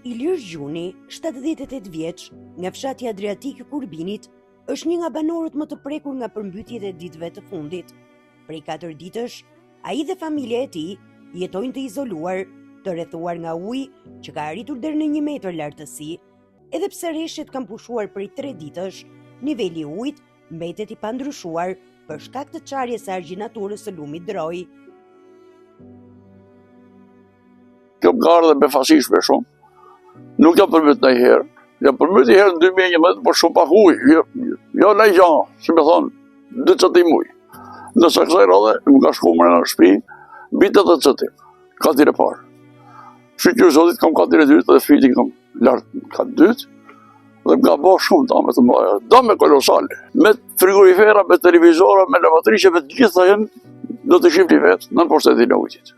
Ilir Gjuni, 78 vjeç, nga fshati Adriatik i Kurbinit, është një nga banorët më të prekur nga përmbytjet e ditëve të fundit. Prej 4 ditësh, ai dhe familja e tij jetojnë të izoluar, të rrethuar nga uji që ka arritur deri në 1 metër lartësi, edhe pse rreshtet kanë pushuar prej 3 ditësh, niveli i ujit mbetet i pandryshuar për shkak të çarjes së argjinaturës së lumit Droj. Kjo garë dhe befasishme shumë. Nuk jam përmbyt në herë. Jam përmbyt i herë në 2011, por shumë pak ujë. Jo në gjanë, që me thonë, 2 cëtim ujë. Nëse kësaj radhe, më ka shku mërë në shtëpi, bitë dhe cëtim. Katër e parë. Shqyqyrë zotit kam 4 e dytë dhe fiti kam lartë 4 dytë. Dhe më ka bo shumë dame të mbaja. Dame kolosale. Me frigorifera, me televizora, me lavatrice, me të gjitha jenë, do të shifti vetë në pushtetin e ujtit.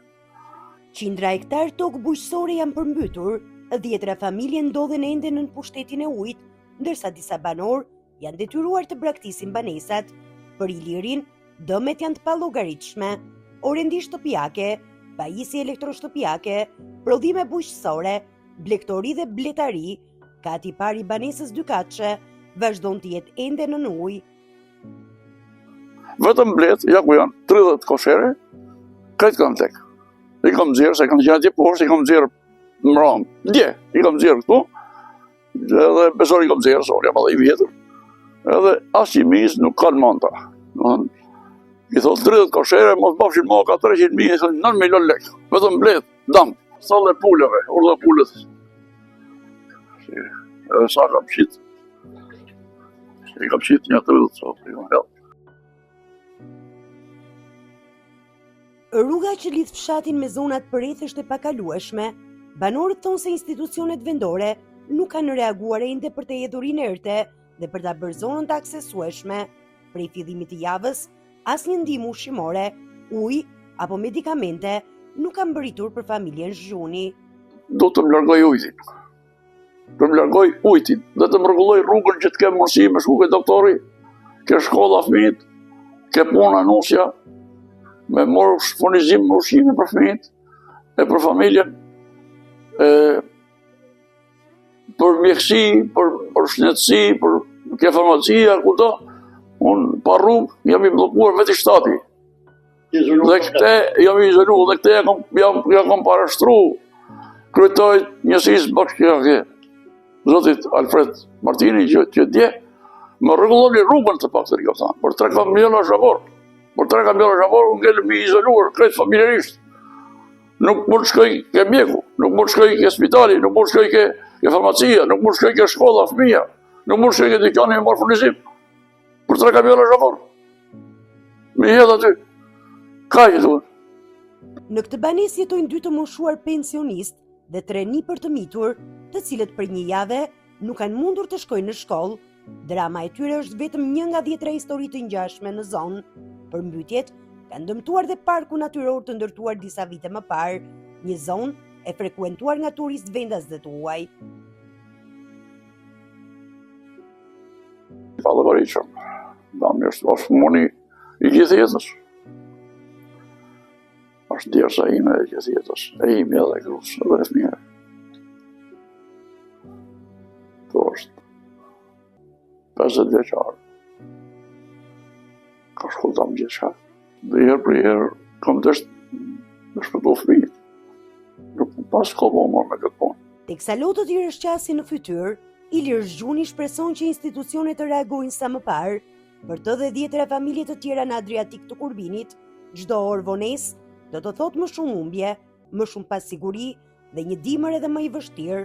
Qindra hektar tokë bujqësore janë përmbytur, 10 familje ndodhen ende në pushtetin e ujit, ndërsa disa banor janë detyruar të braktisin banesat. Për Ilirin, dëmet janë të pallogaritshme, orendi shtëpiake, pajisje elektroshtëpiake, prodhime bujqësore, blegtori dhe bletari, kati pari banesës dykatëshe, vazhdon të jetë ende në ujë. Vetëm blet, ja ku janë 30 koshere, këtë kanë tek. I kam zirë, se kanë qenë atje poshtë, i kam zirë në ramë. Dje, i kam zirë këtu, edhe besor i kam zirë, se jam edhe i vjetër. Edhe as që i misë nuk kanë manta. I thotë 30 koshere, mos bafshin ma ka 300.000, i thotë 9 milion lek. Vetëm blet, dam, sallë e pulleve, urdhe pullet. Edhe sa kam qitë. I kam qitë një 30, so, i kam hedhë. Rruga që lidh fshatin me zonat përrethësh e pakalueshme, banorët thonë se institucionet vendore nuk kanë reaguar ende për të hedhur inerte dhe për ta bërë zonën të aksesueshme. Prej fillimit të javës, asnjë ndihmë ushqimore, ujë apo medikamente nuk kanë mbërritur për familjen Zhuni. Do të më largoj ujtin. Do më largoj ujtin, dhe të më rregulloj rrugën që të kem mundësi me shku ke doktori, ke shkolla fëmijët, ke puna nusja, me morë furnizim më ushqime për fëmijët, e për familjen, për mjekësi, për shëndetësi, për ke farmacia, kudo, unë pa rrugë jam i blokuar vetë i shtati. Dhe këte jam i izolu, dhe këte ja kam parashtru kryetojt njësisë bashkëke, zotit Alfred Martini, që dje, më rregulloni rrugën të pak të rikëftan, për 3 miliona shavor. Por 3 miliona shavor, unë ngellëm i izoluar, krejtë familjerisht. Nuk mund shkoj ke mjeku, nuk mund shkoj ke spitali, nuk mund shkoj ke farmacia, nuk mund shkoj ke shkolla fëmija, nuk mund shkoj ke dyqani me marrë furnizim. Për 3 miliona shavor. Me hedh aty. Ka që duhet. Në këtë banesë jetojnë 2 të moshuar pensionist dhe 3 nipër të mitur, të cilët për 1 javë nuk kanë mundur të shkojnë në shkollë. Drama e tyre është vetëm një nga 10 histori të ngjashme në zonë. Përmbytjet kanë dëmtuar dhe parku natyror të ndërtuar disa vite më parë, një zonë e frekuentuar nga turistë vendas dhe të huaj. Pallogaritshëm. Dam është moni i gjithë jetës. Është djersa ime e gjithë jetës, e ime edhe grus, edhe e fëmijë. To është 50 vjeqarë. Ka shkollë të më gjithë shakë. Dhe herë për herë, kam dështë me shpëtu fëmijët. Nuk pas ka po marrë me këtë punë. Teksa lotët i rëshqasin në fytyrë, Ilir Zhuni shpreson që institucionet të reagojnë sa më parë, për të dhe 10 familje të tjera në Adriatik të Kurbinit, çdo orë vonesë do të thotë më shumë humbje, më shumë pasiguri dhe një dimër edhe më i vështirë.